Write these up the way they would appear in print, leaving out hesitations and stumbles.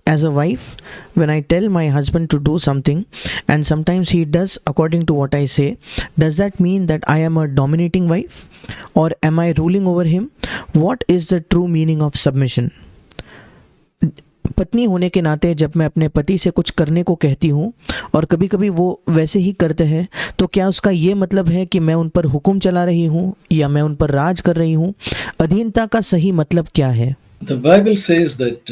as a wife, when I tell my husband to do something and sometimes he does according to what I say, does that mean that I am a dominating wife, or am I ruling over him? What is the true meaning of submission? पत्नी होने के नाते जब मैं अपने पति से कुछ करने को कहती हूँ और कभी कभी वो वैसे ही करते हैं, तो क्या उसका ये मतलब है कि मैं उन पर हुक्म चला रही हूँ या मैं उन पर राज कर रही हूँ? अधीनता का सही मतलब क्या है? The Bible says that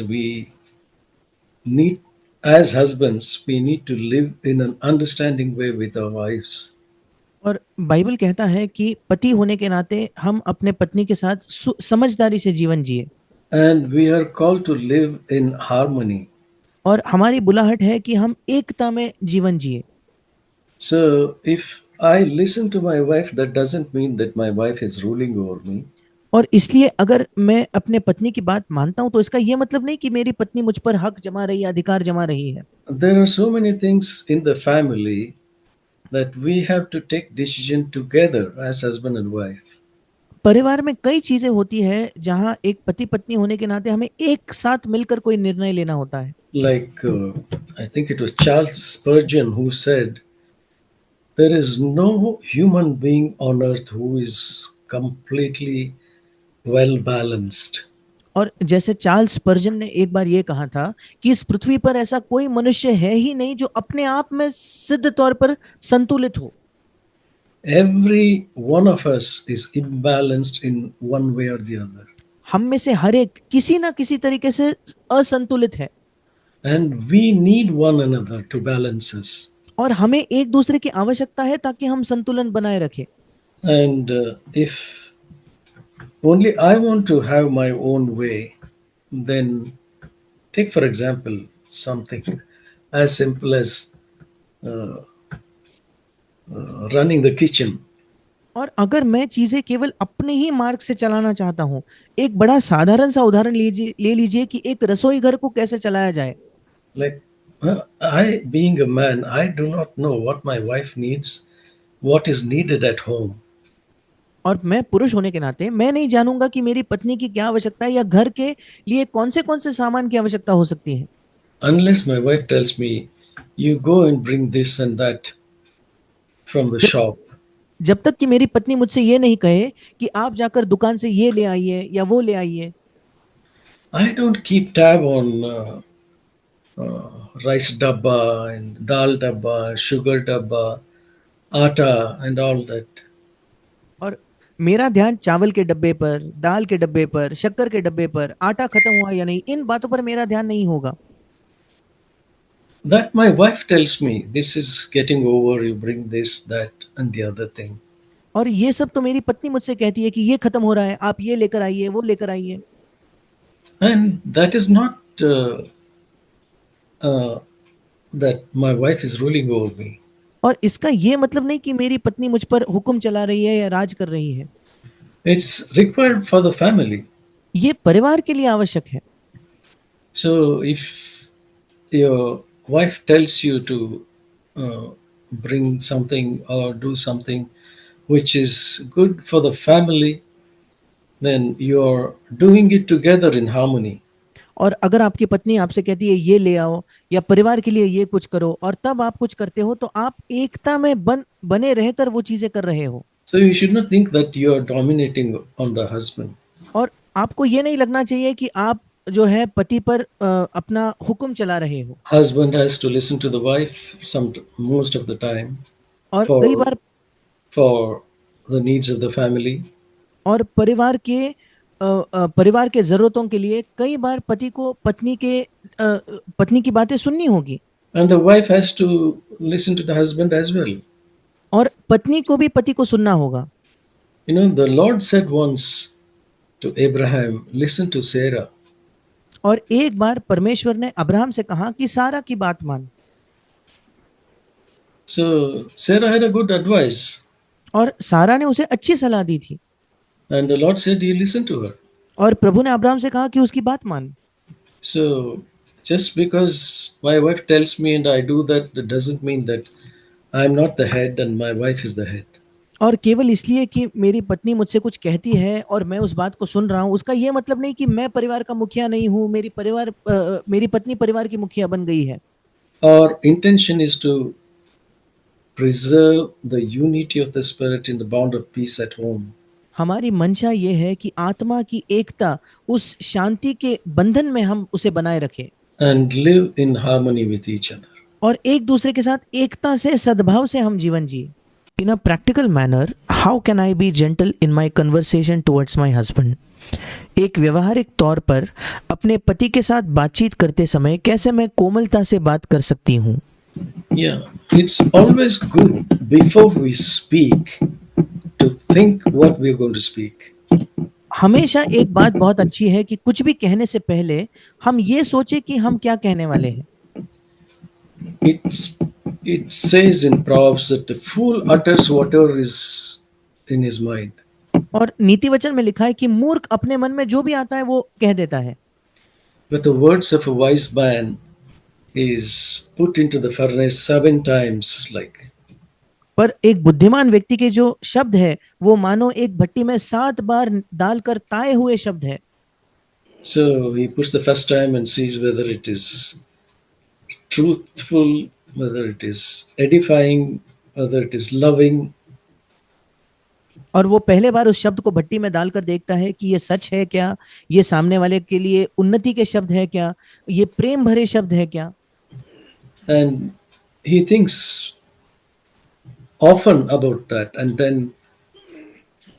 need, as husbands, we need to live in an understanding way with our wives. और बाइबल कहता है कि पति होने के नाते हम अपने पत्नी के साथ समझदारी से जीवन जिए, And we are called to live in harmony. और हमारी बुलाहट है कि हम एकता में जीवन जिए। So if I listen to my wife, that doesn't mean that my wife is ruling over me. और इसलिए अगर मैं अपने पत्नी की बात मानता हूं तो इसका यह मतलब नहीं कि मेरी पत्नी मुझ पर हक जमा रही है, अधिकार जमा रही है। There are so many things in the family that we have to take decision together as husband and wife. परिवार में कई चीजें होती है जहां एक पति पत्नी होने के नाते हमें एक साथ मिलकर कोई निर्णय लेना होता है। Like I think it was Charles Spurgeon who said, "There is no human being on earth who is completely well balanced." और जैसे चार्ल्स स्पर्जन ने एक बार ये कहा था कि इस पृथ्वी पर ऐसा कोई मनुष्य है ही नहीं जो अपने आप में सिद्ध तौर पर संतुलित हो। Every one of us is imbalanced in one way or the other. हम में से हर एक किसी ना किसी तरीके से असंतुलित है, And we need one another to balance us. और हमें एक दूसरे की आवश्यकता है ताकि हम संतुलन बनाए रखें। And if only I want to have my own way, then take, for example, something as simple as uh, running the kitchen. और अगर मैं चीजें केवल अपने ही मार्ग से चलाना चाहता हूं, एक बड़ा साधारण सा उदाहरण ले लीजिए कि एक रसोई घर को कैसे चलाया जाए। Like, I, being a man, I do not know what my wife needs, what is needed at home. और मैं पुरुष होने के नाते मैं नहीं जानूंगा कि मेरी पत्नी की क्या आवश्यकता है या घर के लिए कौन से सामान की आवश्यकता हो सकती है, Unless my wife tells me, you go and bring this and that from the जब shop. जब तक कि मेरी पत्नी मुझसे ये नहीं कहे कि आप जाकर दुकान से ये ले आइए या वो ले आइए। I don't keep tab on rice dabba and dal dabba, sugar dabba, atta, and all that. और मेरा ध्यान चावल के डब्बे पर, दाल के डब्बे पर, शक्कर के डब्बे पर, आटा खत्म हुआ या नहीं, इन बातों पर मेरा ध्यान नहीं होगा। That my wife tells me, this is getting over, you bring this, that, and the other thing. और ये सब तो मेरी पत्नी मुझसे कहती है कि ये खत्म हो रहा है, आप ये लेकर आइए, वो लेकर आइए। And that is not uh, that my wife is ruling over me. और इसका ये मतलब नहीं कि मेरी पत्नी मुझ पर हुक्म चला रही है या राज कर रही है। It's required for the family. ये परिवार के लिए आवश्यक है। So if your wife tells you to uh, bring something or do something which is good for the family, then you're doing it together in harmony. और अगर आपकी पत्नी आपसे कहती है ये ले आओ या परिवार के लिए ये कुछ करो, और तब आप कुछ करते हो, तो आप एकता में बने रहकर वो चीजें कर रहे हो। So you should not think that you are dominating on the husband. और आपको ये नहीं लगना चाहिए कि आप जो है पति पर अपना हुक्म चला रहे हो। Husband has to listen to the wife some most of the time और कई for bar for the needs of the family. और परिवार के जरूरतों के लिए कई बार पति को पत्नी की बातें सुननी होगी, And the wife has to listen to the husband as well. और पत्नी को भी पति को सुनना होगा। You know, the Lord said once to Abraham, listen to Sarah. और एक बार परमेश्वर ने अब्राहम से कहा कि सारा की बात मान। So Sarah had a good advice. और सारा ने उसे अच्छी सलाह दी थी, And the Lord said, you listen to her. और प्रभु ने अब्राहम से कहा कि उसकी बात मान। So just because my wife tells me and I do that, that doesn't mean that I'm not the head and my wife is the head. और केवल इसलिए कि मेरी पत्नी मुझसे कुछ कहती है और मैं उस बात को सुन रहा हूँ, उसका ये मतलब नहीं कि मैं परिवार का मुखिया नहीं हूँ, मेरी पत्नी परिवार की मुखिया बन गई है। Our intention is to preserve the unity of the Spirit in the bond of peace at home. हमारी मंशा ये है कि आत्मा की एकता, उस शांति के बंधन में हम उसे बनाए रखें And live in harmony with each other. और एक दूसरे के साथ एकता से, सद्भाव से हम जीवन जिए। In a practical manner, how can I be gentle in my conversation towards my husband? एक व्यवहारिक तौर पर अपने पति के साथ बातचीत करते समय कैसे मैं कोमलता से बात कर सकती हूँ? Yeah, it's always good before we speak to think what we're going to speak. हमेशा एक बात बहुत अच्छी है कि कुछ भी कहने से पहले हम ये सोचे कि हम क्या कहने वाले हैं। It's it says in Proverbs that the fool utters whatever is in his mind. और नीति वचन में लिखा है कि मूर्ख अपने मन में जो भी आता है वो कह देता है, But the words of a wise man is put into the furnace 7 times like. पर एक बुद्धिमान व्यक्ति के जो शब्द है वो मानो एक भट्टी में 7 बार डालकर ताए हुए शब्द है। So he puts the first time and sees whether it is truthful, whether it is edifying, whether it is loving. और वो पहले बार उस शब्द को भट्टी में डालकर देखता है कि ये सच है क्या, ये सामने वाले के लिए उन्नति के शब्द है क्या, ये प्रेम भरे शब्द है क्या। And he thinks often about that and then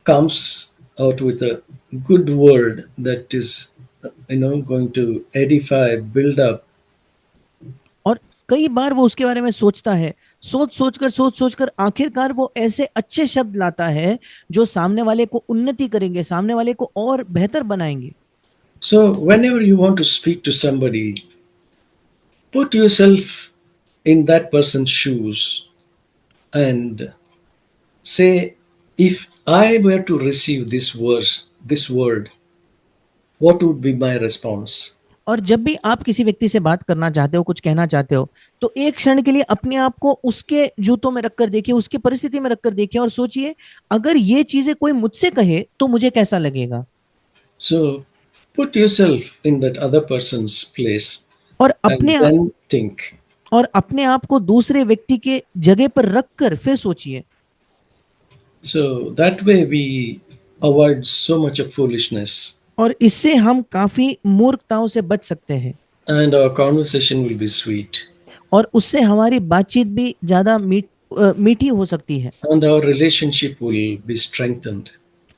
comes out with a good word that is going to edify, build up. और कई बार वो उसके बारे में सोचता है, सोच सोचकर आखिरकार वो ऐसे अच्छे शब्द लाता है जो सामने वाले को उन्नति करेंगे, सामने वाले को और बेहतर बनाएंगे। So whenever you want to speak to somebody, put yourself in that person's shoes and say, if I were to receive this word, what would be my response? और जब भी आप किसी व्यक्ति से बात करना चाहते हो, कुछ कहना चाहते हो, तो एक क्षण के लिए अपने आप को उसके जूतों में रखकर देखिए, उसकी परिस्थिति में रखकर देखिए और सोचिए, अगर ये चीजें कोई मुझसे कहे तो मुझे कैसा लगेगा। So put yourself in that other person's place और and then think. अपने आप को दूसरे व्यक्ति के जगह पर रखकर फिर सोचिए। So that way we avoid so much of foolishness और इससे हम काफी मूर्खताओं से बच सकते हैं and our conversation will be sweet और उससे हमारी बातचीत भी ज्यादा मीठी हो सकती है and our relationship will be strengthened.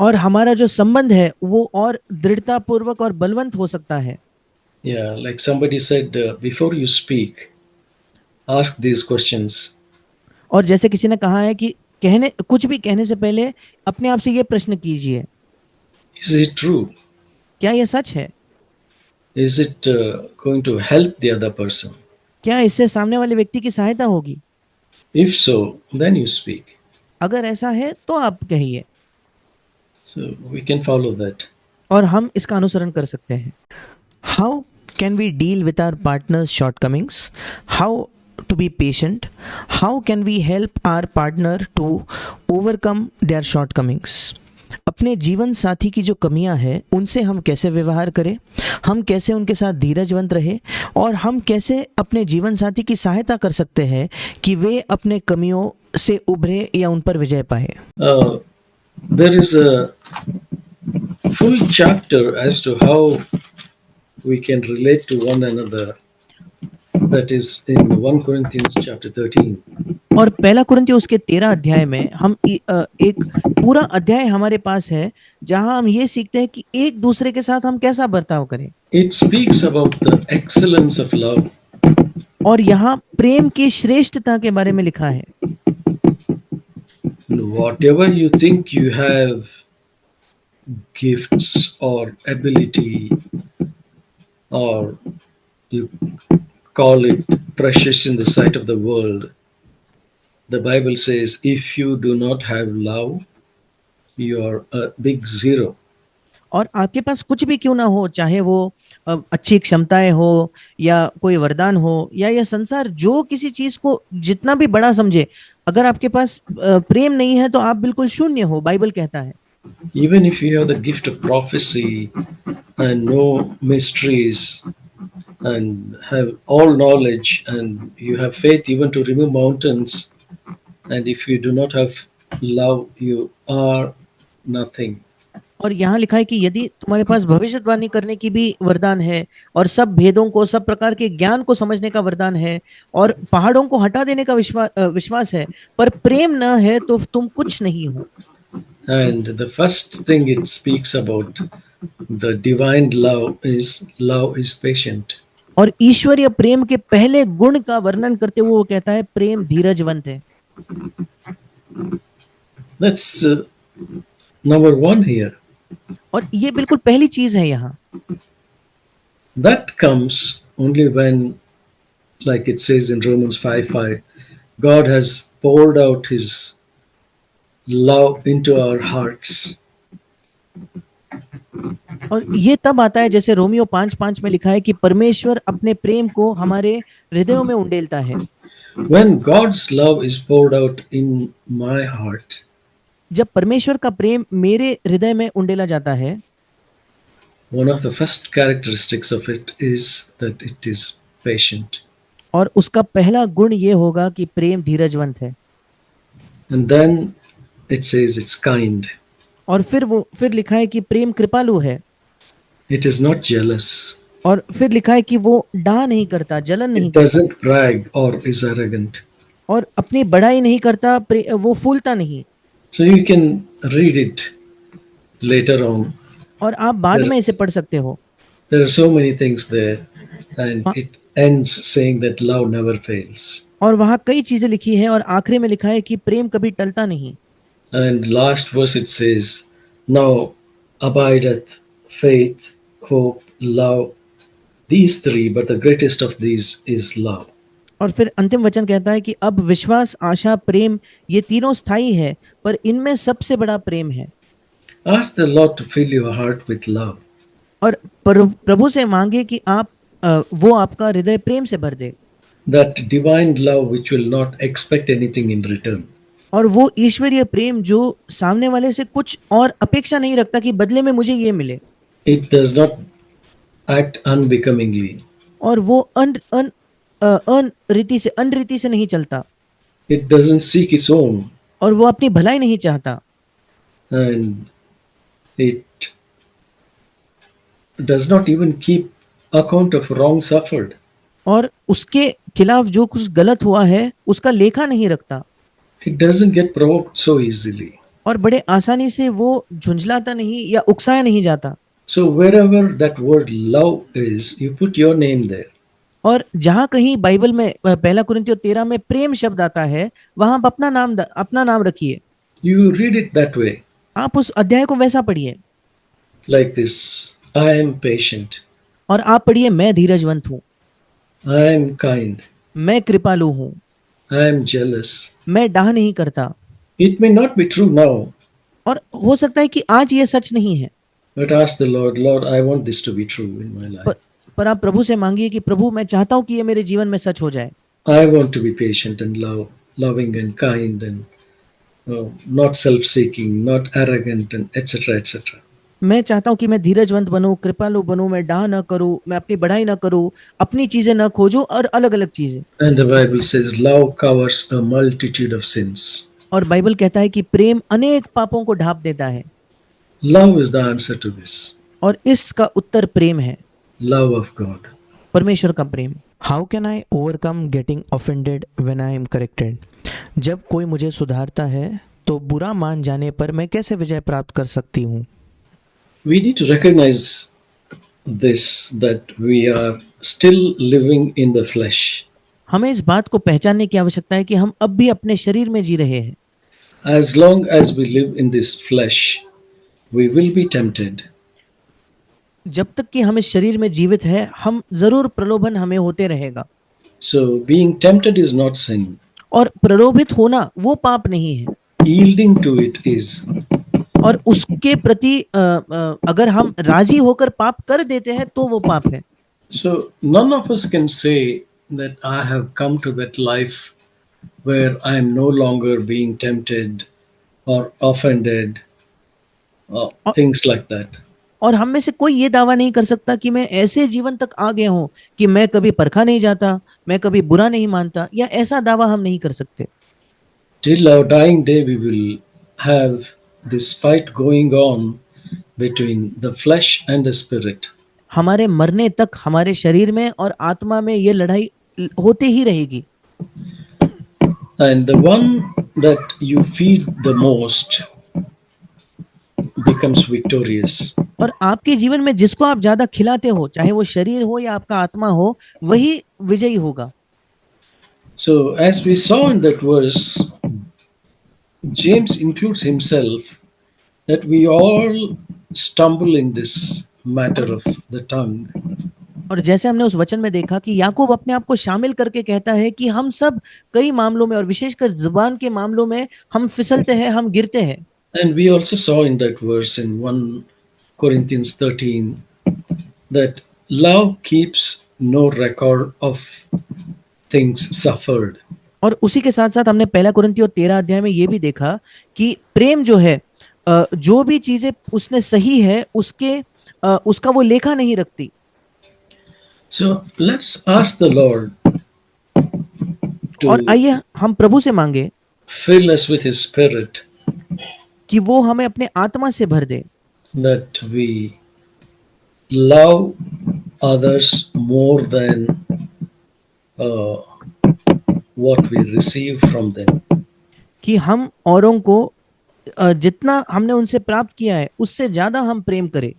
और हमारा जो संबंध है वो और दृढ़ता पूर्वक और बलवंत हो सकता है। Yeah, like somebody said, before you speak, ask these questions. और जैसे किसी ने कहा है कि कुछ भी कहने से पहले अपने आप से ये प्रश्न कीजिए, Is it true? क्या ये सच है? Is it going to help the other person? क्या इससे सामने वाले व्यक्ति की सहायता होगी? If so, then you speak. अगर ऐसा है तो आप कहिए। So we can follow that. और हम इसका अनुसरण कर सकते हैं। How can we deal with our partner's shortcomings? How to be patient? How can we help our partner to overcome their shortcomings? अपने जीवन साथी की जो कमियां हैं उनसे हम कैसे व्यवहार करें, हम कैसे उनके साथ धीरजवंत रहे और हम कैसे अपने जीवन साथी की सहायता कर सकते हैं कि वे अपने कमियों से उभरे या उन पर विजय पाए। There is a full chapter as to how we can relate to one another. That is in 1 Corinthians chapter 13. और पहला कुरिन्थियों उसके 13 अध्याय में हम एक पूरा अध्याय हमारे पास है जहां हम ये सीखते हैं कि एक दूसरे के साथ हम कैसा बर्ताव करें। It speaks about the excellence of love. और यहाँ प्रेम की श्रेष्ठता के बारे में लिखा है। Whatever you think you have gifts or ability, or you call it precious in the sight of the world, the Bible says if you do not have love, you are a big zero. और आपके पास कुछ भी क्यों ना हो, चाहे वो अच्छी क्षमताएं हो या कोई वरदान हो या यह संसार जो किसी चीज को जितना भी बड़ा समझे, अगर आपके पास प्रेम नहीं है तो आप बिल्कुल शून्य हो, बाइबल कहता है। Even if you have the gift of prophecy and know mysteries and have all knowledge and you have faith even to remove mountains, and if you do not have love, you are nothing. और यहाँ लिखा है कि यदि तुम्हारे पास भविष्यवाणी करने की भी वरदान है और सब भेदों को, सब प्रकार के ज्ञान को समझने का वरदान है और पहाड़ों को हटा देने का विश्वास है, पर प्रेम न है तो तुम कुछ नहीं हो। And the first thing it speaks about the divine love is patient. और ईश्वरीय प्रेम के पहले गुण का वर्णन करते हुए वो कहता है प्रेम धीरजवंत है। That's number one here. और ये बिल्कुल पहली चीज है यहाँ। That comes only when, like it says in Romans 5:5, God has poured out his love into our hearts. और ये तब आता है जैसे रोमियो 5:5 में लिखा है कि परमेश्वर अपने प्रेम को हमारे हृदयों में उंडेलता है। When God's love is poured out in my heart, जब परमेश्वर का प्रेम मेरे हृदय में उंडेला जाता है, one of the first characteristics of it is that it is patient. और उसका पहला गुण ये होगा कि प्रेम धीरजवंत है। And then it says it's kind. और फिर लिखा है कि प्रेम कृपालु है। It is not jealous. और फिर लिखा है कि वो डाह नहीं करता, जलन नहीं It करता, doesn't brag or is arrogant. और अपनी बड़ाई नहीं करता, वो फूलता नहीं। So you can read it later on. और आप बाद में इसे पढ़ सकते हो। There are so many things there, and it ends saying that love never fails. और वहाँ कई चीजें लिखी है और आखिरी में लिखा है कि प्रेम कभी टलता नहीं। And last verse it says, now abideth faith, hope, love, these three, but the greatest of these is love. और फिर अंतिम वचन कहता है कि अब विश्वास, आशा, प्रेम, ये तीनों स्थायी है, पर इनमें सबसे बड़ा प्रेम है। Ask the Lord to fill your heart with love. और प्रभु से मांगे कि वो आपका हृदय प्रेम से भर दे। That divine love which will not expect anything in return. और वो ईश्वरीय प्रेम जो सामने वाले से कुछ और अपेक्षा नहीं रखता कि बदले में मुझे ये मिले। It does not act unbecomingly. और वो अनरीति से नहीं चलता। It doesn't seek its own. और वो अपनी भलाई नहीं चाहता। And it does not even keep account of wrong suffered. और उसके खिलाफ जो कुछ गलत हुआ है उसका लेखा नहीं रखता। It doesn't get provoked so easily. और बड़े आसानी से वो झुंझलाता नहीं या उकसाया नहीं जाता। So wherever that word love is, you put your name there. और जहां कहीं बाइबल में 1 कुरिन्थियों 13 में प्रेम शब्द आता है, वहां आप अपना नाम रखिए। You read it that way. आप उस अध्याय को वैसा पढ़िए। Like this, I am patient. और आप पढ़िए, मैं धीरजवंत हूँ, I am kind. मैं कृपालु हूँ, I am jealous. मैं डाह नहीं करता। It may not be true now, और हो सकता है कि आज ये सच नहीं है, but ask the Lord, Lord, I want this to be true in my life. पर आप प्रभु से मांगिए कि प्रभु मैं चाहता हूँ कि ये मेरे जीवन में सच हो जाए। I want to be patient and loving and kind and not self-seeking, not arrogant and etc. etc. मैं चाहता हूँ कि मैं धीरजवंत बनूं, कृपालु बनूं, मैं डाह न करूं, मैं अपनी बढ़ाई न करूं, अपनी चीजें न खोजूं और अलग अलग चीजें। And the Bible says love covers a multitude of sins. और बाइबल कहता है कि प्रेम अनेक पापों को ढांप देता है। Love is the answer to this. और इसका उत्तर प्रेम है, Love of God. परमेश्वर का प्रेम। How can I overcome getting offended when I am corrected? जब कोई मुझे सुधारता है तो बुरा मान जाने पर मैं कैसे विजय प्राप्त कर सकती हूँ? We need to recognize this, that we are still living in the flesh. हमें इस बात को पहचानने की आवश्यकता है कि हम अब भी अपने शरीर में जी रहे हैं। As long as we live in this flesh, we will be tempted. जब तक कि हम इस शरीर में जीवित है, हम जरूर प्रलोभन हमें होते रहेगा। So being tempted is not sin. और प्रलोभित होना वो पाप नहीं है। Yielding to it is. और उसके प्रति अगर हम राजी होकर पाप कर देते हैं तो वो पाप है। So none of us can say that I have come to that life where I am no longer being tempted or offended, और things like that. और हम में से कोई ये दावा नहीं कर सकता कि मैं ऐसे जीवन तक आ गया हूं कि मैं कभी परखा नहीं जाता, मैं कभी बुरा नहीं मानता, या ऐसा दावा हम नहीं कर सकते। Till our dying day, we will have this fight going on between the flesh and the spirit. हमारे मरने तक हमारे शरीर में और आत्मा में ये लड़ाई होती ही रहेगी। And the one that you feed the most becomes victorious. और आपके जीवन में जिसको आप ज्यादा खिलाते हो, चाहे वो शरीर हो या आपका आत्मा हो, वही विजयी होगा। So, as we saw in that verse, James includes himself that we all stumble in this matter of the tongue. और जैसे हमने उस वचन में देखा कि याकूब अपने आप को शामिल करके कहता है कि हम सब कई मामलों में और विशेषकर जुबान के मामलों में हम फिसलते हैं, हम गिरते हैं। And we also saw in that verse in 1 Corinthians 13 that love keeps no record of things suffered. और उसी के साथ साथ हमने पहला कुरिन्थियों 13 अध्याय में ये भी देखा कि प्रेम जो है, जो भी चीजें उसने सही है उसका वो लेखा नहीं रखती। So let's ask the Lord और to आइए हम प्रभु से मांगे fill us with His Spirit कि वो हमें अपने आत्मा से भर दे, that we love others more than what we receive from them. कि हम औरों को जितना हमने उनसे प्राप्त किया है उससे ज्यादा हम प्रेम करें।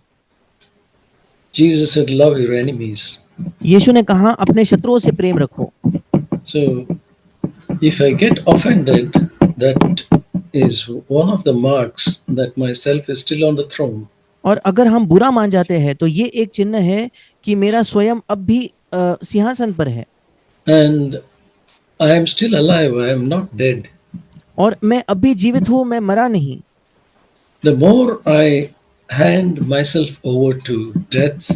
Jesus said, love your enemies. यीशु ने कहा अपने शत्रुओं से प्रेम रखो। So if I get offended, that is one of the marks that myself is still on the throne. और अगर हम बुरा मान जाते हैं तो ये एक चिन्ह है कि मेरा स्वयं अब भी सिंहासन पर है And I am still alive, I am not dead. और मैं अब भी जीवित हूं, मैं मरा नहीं। The more I hand myself over to death,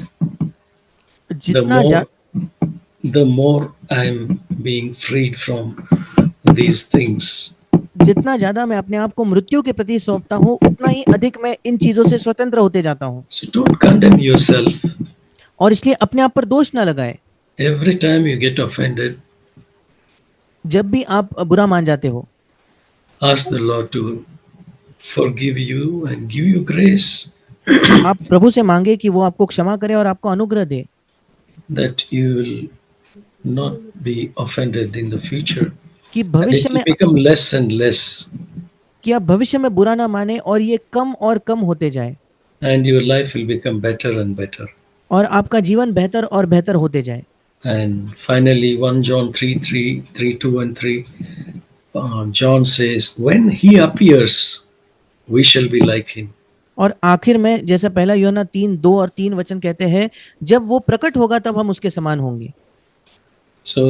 the more I am being freed from these things. जितना ज्यादा मैं अपने आप को मृत्यु के प्रति सौंपता हूँ, उतना ही अधिक मैं इन चीजों से स्वतंत्र होते जाता हूँ। So don't condemn yourself. और इसलिए अपने आप पर दोष ना लगाए। Every time you get offended, जब भी आप बुरा मान जाते हो, ask the Lord to forgive you and give you grace. आप प्रभु से मांगे कि वो आपको क्षमा करे और आपको अनुग्रह दे, that you will not be offended in the future. कि It भविष्य will में become less and less, कि आप भविष्य में बुरा ना माने और ये कम और कम होते जाए, and your life will become better and better. और आपका जीवन बेहतर और बेहतर होते जाए। And finally, 1 John 3:2 and 3, John says, when he appears, we shall be like him. और आखिर में जैसा पहला यूहन्ना 3:2 और 3 वचन कहते हैं, जब वो प्रकट होगा तब हम उसके समान होंगे। So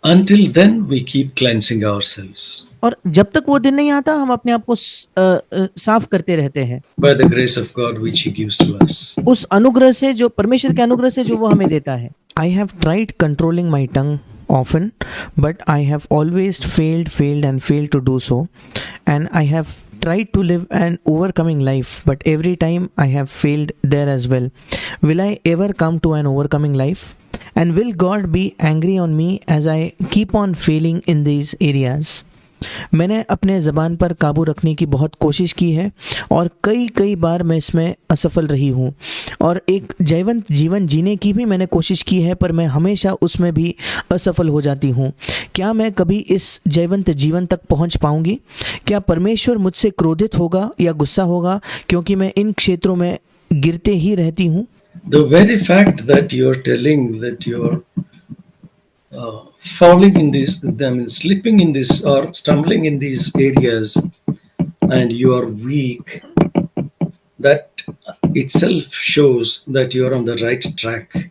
until then we keep cleansing ourselves. और जब तक वो दिन नहीं आता हम अपने आप को साफ करते रहते हैं By the grace of God which he gives to us. उस अनुग्रह से, जो परमेश्वर के अनुग्रह से जो वो हमें देता है। I have tried controlling my tongue often, but I have always failed to do so, and I have tried to live an overcoming life, but every time I have failed there as well. Will I ever come to an overcoming life? And will God be angry on me as I keep on failing in these areas? मैंने अपने ज़बान पर काबू रखने की बहुत कोशिश की है और कई बार मैं इसमें असफल रही हूँ, और एक जयवंत जीवन जीने की भी मैंने कोशिश की है, पर मैं हमेशा उसमें भी असफल हो जाती हूँ। क्या मैं कभी इस जयवंत जीवन तक पहुँच पाऊँगी? क्या परमेश्वर मुझसे क्रोधित होगा या गुस्सा होगा क्योंकि मैं इन क्षेत्रों में गिरते ही रहती हूँ? The very fact that you are telling that you are falling in this, I mean, slipping in this or stumbling in these areas, and you are weak, that itself shows that you are on the right track.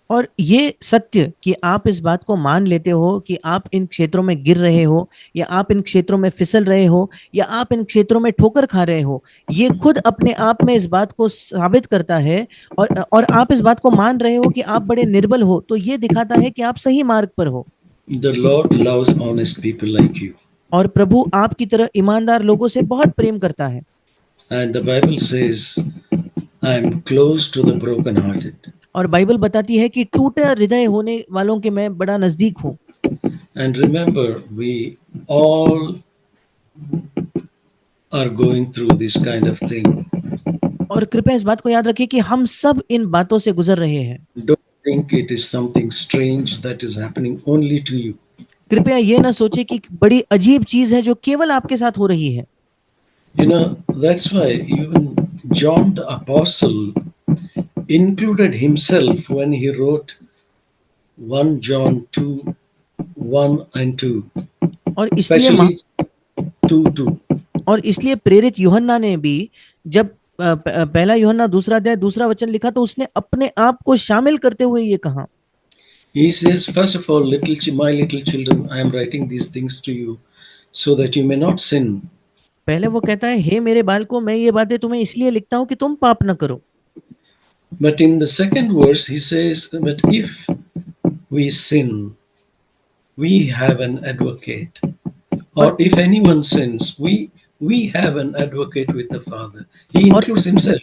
और ये सत्य कि आप इस बात को मान लेते हो कि आप इन क्षेत्रों में गिर रहे हो, या आप इन क्षेत्रों में फिसल रहे हो, या आप इन क्षेत्रों में ठोकर खा रहे हो, ये खुद अपने आप में इस बात को साबित करता है, और आप इस बात को मान रहे हो कि आप बड़े निर्बल हो, तो ये दिखाता है कि आप सही मार्ग पर हो। The Lord loves honest people like you. और प्रभु आपकी तरह ईमानदार लोगों से बहुत प्रेम करता है। And the Bible says, I am close to the brokenhearted. और बाइबल बताती है कि टूटे हृदय होने वालों के मैं बड़ा नजदीक हूँ। And remember, we all are going through this kind of thing. और कृपया इस बात को याद रखिए कि हम सब इन बातों से गुजर रहे हैं। Don't think it is something strange that is happening only to you. कृपया ये ना सोचे कि बड़ी अजीब चीज है जो केवल आपके साथ हो रही है। You know, that's why even John the Apostle included himself when he wrote 1 John 2 1 and 2, और इसलिए especially 2 2. और इसलिए प्रेरित यूहन्ना ने भी जब पहला यूहन्ना दूसरा अध्याय दूसरा वचन लिखा तो उसने अपने आप को शामिल करते हुए ये कहा। He says, first of all, my little children, I am writing these things to you so that you may not sin. पहले वो कहता है, हे मेरे बालकों, मैं ये बातें तुम्हें इसलिए लिखता हूँ कि तुम पाप न करो। But in the second verse, he says, but if we sin, we have an advocate. Or if anyone sins, we have an advocate with the Father. He includes himself.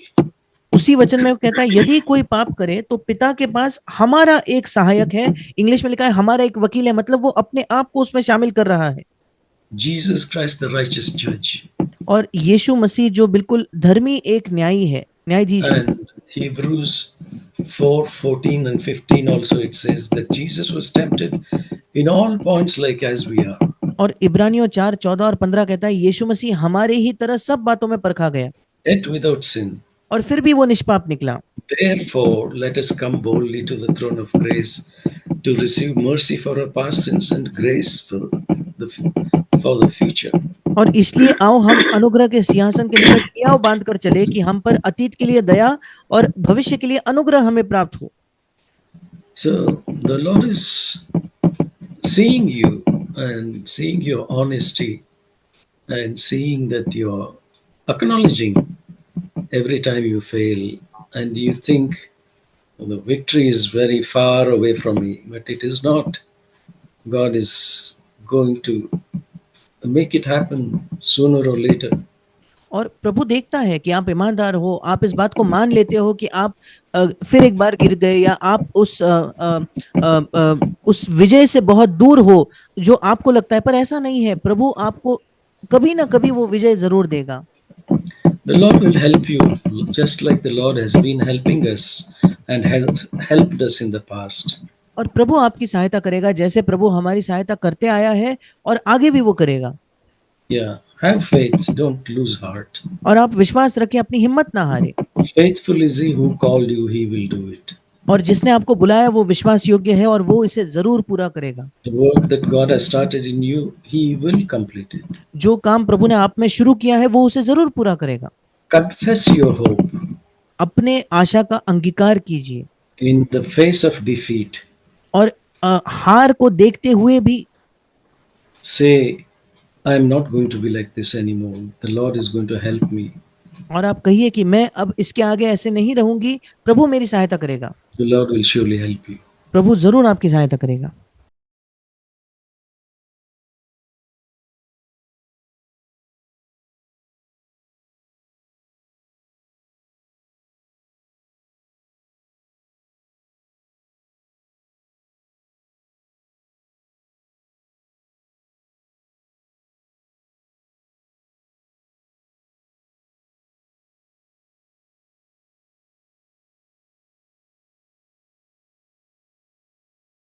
उसी वचन में वो कहता है, यदि कोई पाप करे तो पिता के पास हमारा एक सहायक है। इंग्लिश में लिखा है हमारा एक वकील है, मतलब वो अपने आप को उसमें शामिल कर रहा है। Jesus Christ, the righteous judge. और यीशु मसीह जो बिल्कुल धर्मी एक न्यायी है, न्यायाधीश है। And Hebrews 4:14 and 15 also it says that Jesus was tempted in all points like as we are. और इब्रानियों 4:14 और 15 कहता है, यीशु मसीह हमारे ही तरह सब बातों में परखा गया Yet without sin. और फिर भी वो निष्पाप निकला। Therefore, let us come boldly to the throne of grace to receive mercy for our past sins and grace for the future. और इसलिए आओ हम अनुग्रह के सिंहासन के निकट हियाव बांध कर चले कि हम पर अतीत के लिए दया और भविष्य के लिए अनुग्रह हमें प्राप्त हो। So the Lord is seeing you and seeing your honesty and seeing that you're acknowledging every time you fail and you think the victory is very far away from me, but it is not. God is going to make it happen sooner or later. और प्रभु देखता है कि आप ईमानदार हो, आप इस बात को मान लेते हो कि आप फिर एक बार गिर गए या आप उस विजय से बहुत दूर हो जो आपको लगता है, पर ऐसा नहीं है। प्रभु आपको कभी ना कभी वो विजय जरूर देगा। The Lord will help you just like the Lord has been helping us and has helped us in the past. और प्रभु आपकी सहायता करेगा जैसे प्रभु हमारी सहायता करते आया है और आगे भी वो करेगा। Yeah, have faith, don't lose heart. और आप विश्वास रखें, अपनी हिम्मत ना हारे। Faithful is he who called you, he will do it. और जिसने आपको बुलाया वो विश्वास योग्य है और वो इसे जरूर पूरा करेगा। The work that God has started in you, he will complete it. जो काम प्रभु ने आप में शुरू किया है वो उसे जरूर पूरा करेगा। Confess your hope अपने आशा का अंगीकार कीजिए in the face of defeat. और हार को देखते हुए भी Say, I am not going to be like this anymore. The Lord is going to help me. और आप कहिए कि मैं अब इसके आगे ऐसे नहीं रहूंगी, प्रभु मेरी सहायता करेगा। The Lord will surely help you. प्रभु जरूर आपकी सहायता करेगा।